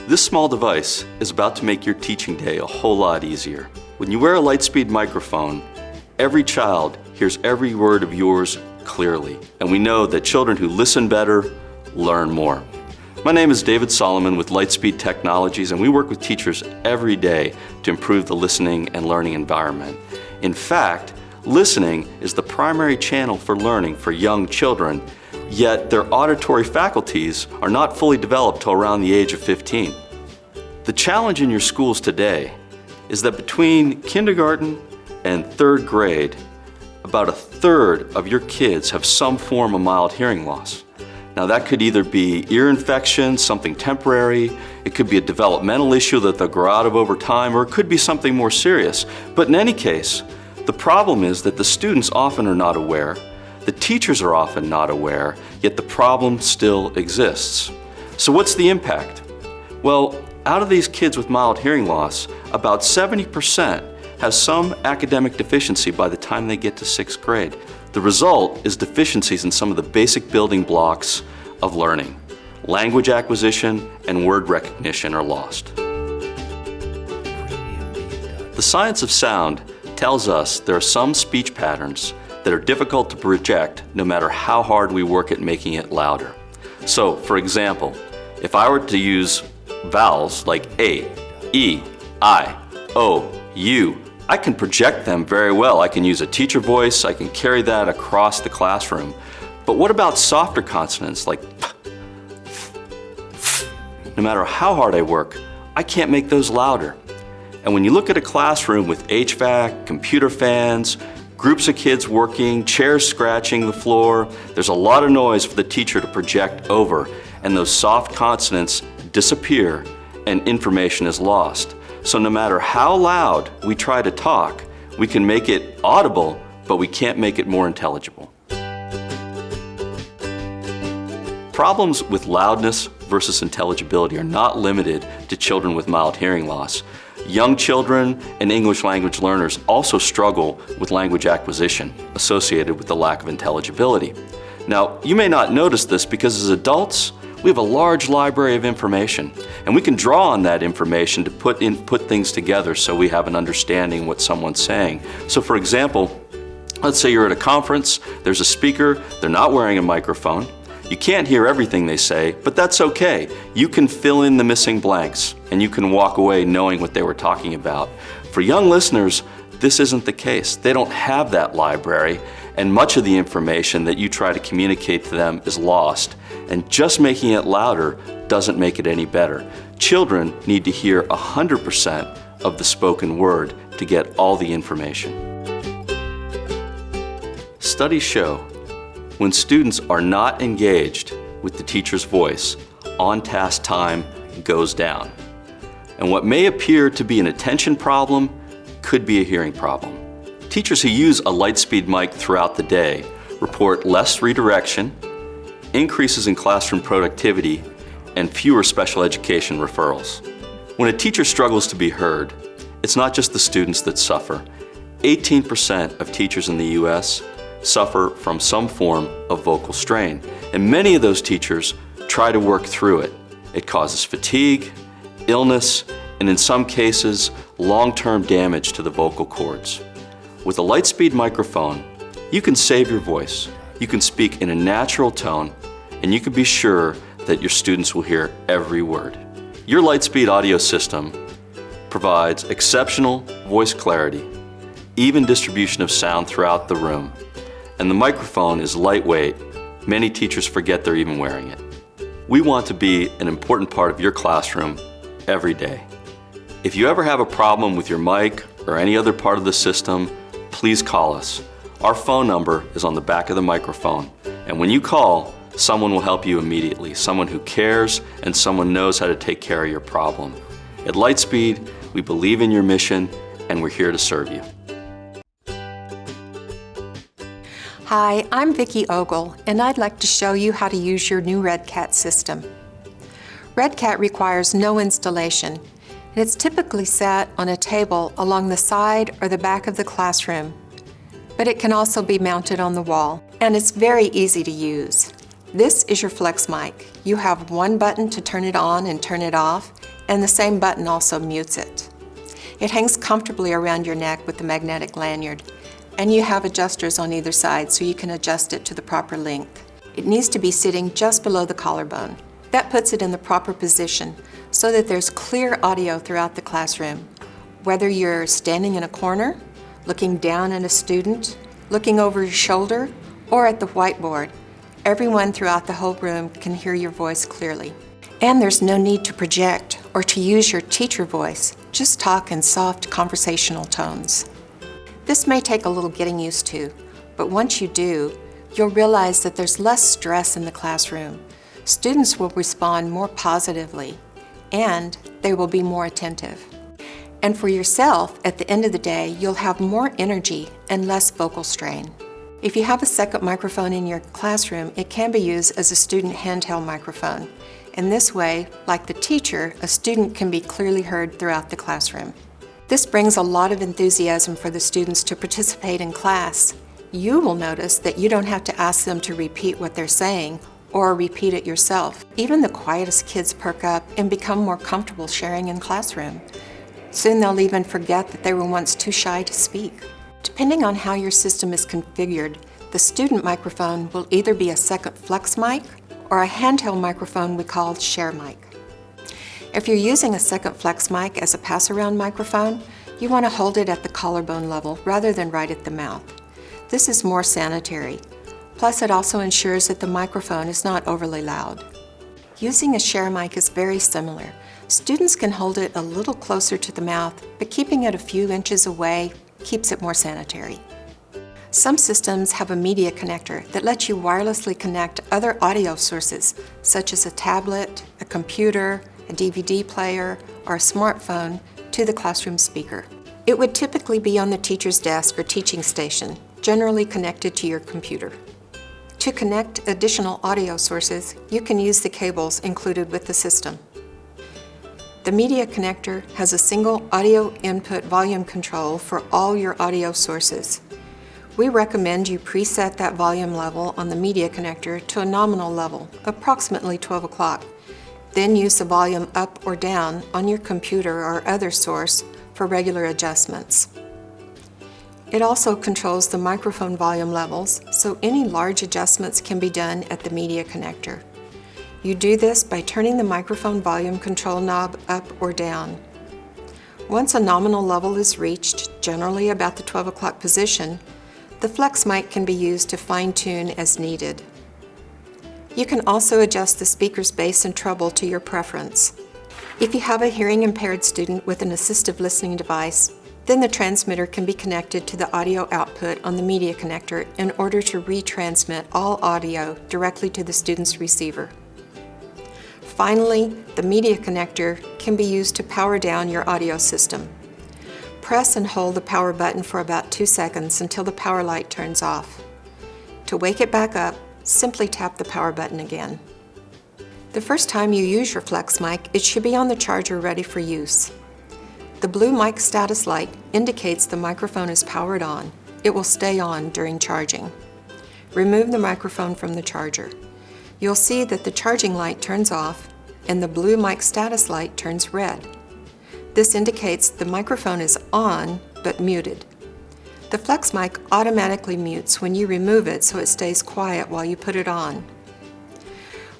This small device is about to make your teaching day a whole lot easier. When you wear a Lightspeed microphone, every child hears every word of yours clearly, and we know that children who listen better learn more. My name is David Solomon with Lightspeed Technologies, and we work with teachers every day to improve the listening and learning environment. In fact, listening is the primary channel for learning for young children, yet their auditory faculties are not fully developed till around the age of 15. The challenge in your schools today is that between kindergarten and third grade, about a third of your kids have some form of mild hearing loss. Now that could either be ear infection, something temporary, it could be a developmental issue that they'll grow out of over time, or it could be something more serious. But in any case, the problem is that the students often are not aware, the teachers are often not aware, yet the problem still exists. So what's the impact? Well, out of these kids with mild hearing loss, about 70% have some academic deficiency by the time they get to 6th grade. The result is deficiencies in some of the basic building blocks of learning. Language acquisition and word recognition are lost. The science of sound tells us there are some speech patterns that are difficult to project no matter how hard we work at making it louder. So, for example, if I were to use vowels like A, E, I, O, U, I can project them very well. I can use a teacher voice, I can carry that across the classroom. But what about softer consonants like P, F, F? No matter how hard I work, I can't make those louder. And when you look at a classroom with HVAC, computer fans, groups of kids working, chairs scratching the floor, there's a lot of noise for the teacher to project over, and those soft consonants disappear and information is lost. So no matter how loud we try to talk, we can make it audible, but we can't make it more intelligible. Problems with loudness versus intelligibility are not limited to children with mild hearing loss. Young children and English language learners also struggle with language acquisition associated with the lack of intelligibility. Now, you may not notice this because as adults, we have a large library of information, and we can draw on that information to put things together so we have an understanding what someone's saying. So for example, let's say you're at a conference, there's a speaker, they're not wearing a microphone. You can't hear everything they say, but that's okay. You can fill in the missing blanks, and you can walk away knowing what they were talking about. For young listeners, this isn't the case. They don't have that library, and much of the information that you try to communicate to them is lost. And just making it louder doesn't make it any better. Children need to hear 100% of the spoken word to get all the information. Studies show when students are not engaged with the teacher's voice, on-task time goes down. And what may appear to be an attention problem could be a hearing problem. Teachers who use a Lightspeed mic throughout the day report less redirection, increases in classroom productivity, and fewer special education referrals. When a teacher struggles to be heard, it's not just the students that suffer. 18% of teachers in the US suffer from some form of vocal strain, and many of those teachers try to work through it. It causes fatigue, illness, and in some cases, long-term damage to the vocal cords. With a Lightspeed microphone, you can save your voice, you can speak in a natural tone, and you can be sure that your students will hear every word. Your Lightspeed audio system provides exceptional voice clarity, even distribution of sound throughout the room, and the microphone is lightweight. Many teachers forget they're even wearing it. We want to be an important part of your classroom every day. If you ever have a problem with your mic or any other part of the system, please call us. Our phone number is on the back of the microphone, and when you call, someone will help you immediately, someone who cares and someone knows how to take care of your problem. At Lightspeed, we believe in your mission and we're here to serve you. Hi, I'm Vicki Ogle, and I'd like to show you how to use your new Redcat system. Redcat requires no installation, and it's typically set on a table along the side or the back of the classroom. But it can also be mounted on the wall, and it's very easy to use. This is your flex mic. You have one button to turn it on and turn it off, and the same button also mutes it. It hangs comfortably around your neck with the magnetic lanyard, and you have adjusters on either side so you can adjust it to the proper length. It needs to be sitting just below the collarbone. That puts it in the proper position so that there's clear audio throughout the classroom. Whether you're standing in a corner, looking down at a student, looking over your shoulder, or at the whiteboard, everyone throughout the whole room can hear your voice clearly. And there's no need to project or to use your teacher voice. Just talk in soft conversational tones. This may take a little getting used to, but once you do, you'll realize that there's less stress in the classroom. Students will respond more positively, and they will be more attentive. And for yourself, at the end of the day, you'll have more energy and less vocal strain. If you have a second microphone in your classroom, it can be used as a student handheld microphone. In this way, like the teacher, a student can be clearly heard throughout the classroom. This brings a lot of enthusiasm for the students to participate in class. You will notice that you don't have to ask them to repeat what they're saying or repeat it yourself. Even the quietest kids perk up and become more comfortable sharing in classroom. Soon they'll even forget that they were once too shy to speak. Depending on how your system is configured, the student microphone will either be a second flex mic or a handheld microphone we call share mic. If you're using a second flex mic as a pass-around microphone, you want to hold it at the collarbone level rather than right at the mouth. This is more sanitary. Plus, it also ensures that the microphone is not overly loud. Using a share mic is very similar. Students can hold it a little closer to the mouth, but keeping it a few inches away keeps it more sanitary. Some systems have a media connector that lets you wirelessly connect other audio sources, such as a tablet, a computer, a DVD player, or a smartphone, to the classroom speaker. It would typically be on the teacher's desk or teaching station, generally connected to your computer. To connect additional audio sources, you can use the cables included with the system. The media connector has a single audio input volume control for all your audio sources. We recommend you preset that volume level on the media connector to a nominal level, approximately 12 o'clock. Then use the volume up or down on your computer or other source for regular adjustments. It also controls the microphone volume levels, so any large adjustments can be done at the media connector. You do this by turning the microphone volume control knob up or down. Once a nominal level is reached, generally about the 12 o'clock position, the flex mic can be used to fine-tune as needed. You can also adjust the speaker's bass and treble to your preference. If you have a hearing-impaired student with an assistive listening device, then the transmitter can be connected to the audio output on the media connector in order to retransmit all audio directly to the student's receiver. Finally, the media connector can be used to power down your audio system. Press and hold the power button for about 2 seconds until the power light turns off. To wake it back up, simply tap the power button again. The first time you use your flex mic, it should be on the charger ready for use. The blue mic status light indicates the microphone is powered on. It will stay on during charging. Remove the microphone from the charger. You'll see that the charging light turns off and the blue mic status light turns red. This indicates the microphone is on but muted. The flex mic automatically mutes when you remove it so it stays quiet while you put it on.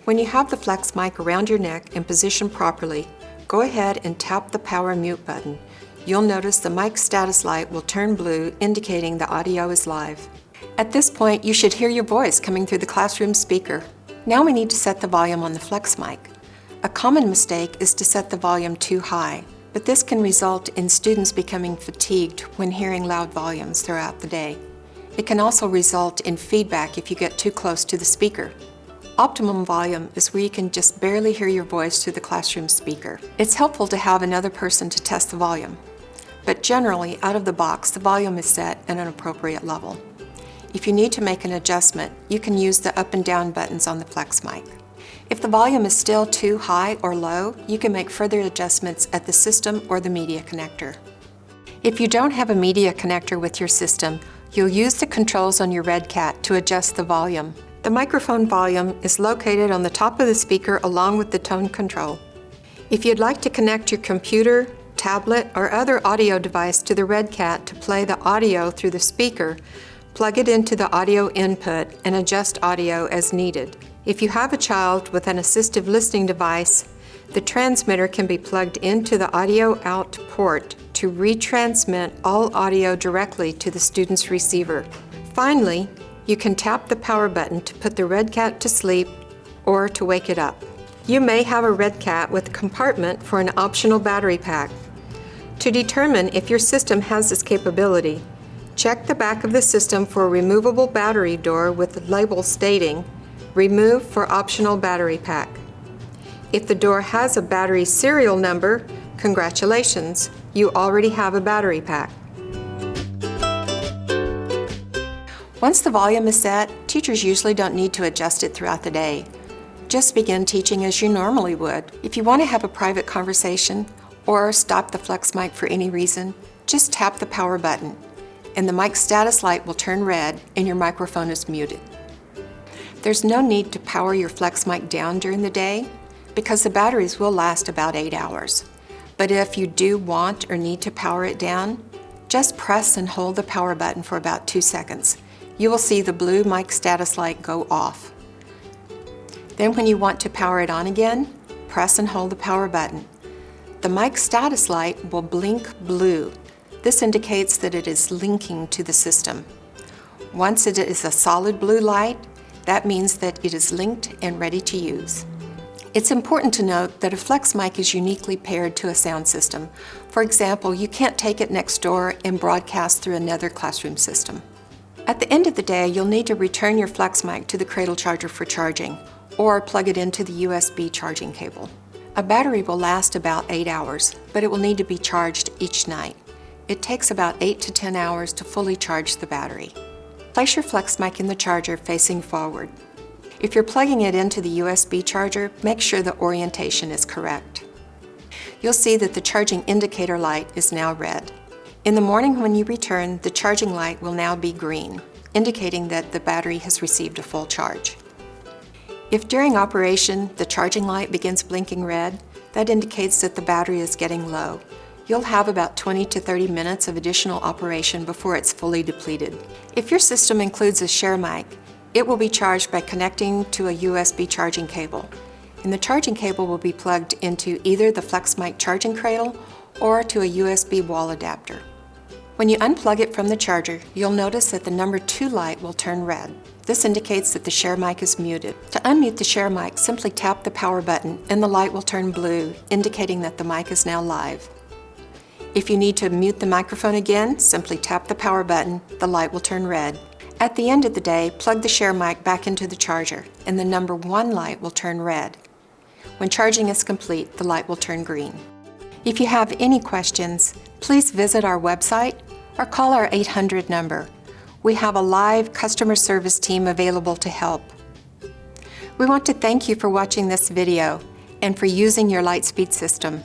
When you have the flex mic around your neck and positioned properly, go ahead and tap the power mute button. You'll notice the mic status light will turn blue, indicating the audio is live. At this point, you should hear your voice coming through the classroom speaker. Now we need to set the volume on the flex mic. A common mistake is to set the volume too high, but this can result in students becoming fatigued when hearing loud volumes throughout the day. It can also result in feedback if you get too close to the speaker. Optimum volume is where you can just barely hear your voice through the classroom speaker. It's helpful to have another person to test the volume, but generally, out of the box, the volume is set at an appropriate level. If you need to make an adjustment, you can use the up and down buttons on the flex mic. If the volume is still too high or low, you can make further adjustments at the system or the media connector. If you don't have a media connector with your system, you'll use the controls on your Redcat to adjust the volume. The microphone volume is located on the top of the speaker along with the tone control. If you'd like to connect your computer, tablet, or other audio device to the Redcat to play the audio through the speaker, plug it into the audio input and adjust audio as needed. If you have a child with an assistive listening device, the transmitter can be plugged into the audio out port to retransmit all audio directly to the student's receiver. Finally, you can tap the power button to put the Redcat to sleep or to wake it up. You may have a Redcat with a compartment for an optional battery pack. To determine if your system has this capability, check the back of the system for a removable battery door with the label stating, "Remove for optional battery pack." If the door has a battery serial number, congratulations, you already have a battery pack. Once the volume is set, teachers usually don't need to adjust it throughout the day. Just begin teaching as you normally would. If you want to have a private conversation or stop the flex mic for any reason, just tap the power button and the mic status light will turn red and your microphone is muted. There's no need to power your flex mic down during the day because the batteries will last about 8 hours. But if you do want or need to power it down, just press and hold the power button for about 2 seconds. You will see the blue mic status light go off. Then when you want to power it on again, press and hold the power button. The mic status light will blink blue. This indicates that it is linking to the system. Once it is a solid blue light, that means that it is linked and ready to use. It's important to note that a flex mic is uniquely paired to a sound system. For example, you can't take it next door and broadcast through another classroom system. At the end of the day, you'll need to return your flex mic to the cradle charger for charging, or plug it into the USB charging cable. A battery will last about 8 hours, but it will need to be charged each night. It takes about 8 to 10 hours to fully charge the battery. Place your flex mic in the charger facing forward. If you're plugging it into the USB charger, make sure the orientation is correct. You'll see that the charging indicator light is now red. In the morning when you return, the charging light will now be green, indicating that the battery has received a full charge. If during operation the charging light begins blinking red, that indicates that the battery is getting low. You'll have about 20 to 30 minutes of additional operation before it's fully depleted. If your system includes a share mic, it will be charged by connecting to a USB charging cable, and the charging cable will be plugged into either the flex mic charging cradle or to a USB wall adapter. When you unplug it from the charger, you'll notice that the number 2 light will turn red. This indicates that the share mic is muted. To unmute the share mic, simply tap the power button and the light will turn blue, indicating that the mic is now live. If you need to mute the microphone again, simply tap the power button, the light will turn red. At the end of the day, plug the share mic back into the charger and the number 1 light will turn red. When charging is complete, the light will turn green. If you have any questions, please visit our website or call our 800 number. We have a live customer service team available to help. We want to thank you for watching this video and for using your Lightspeed system.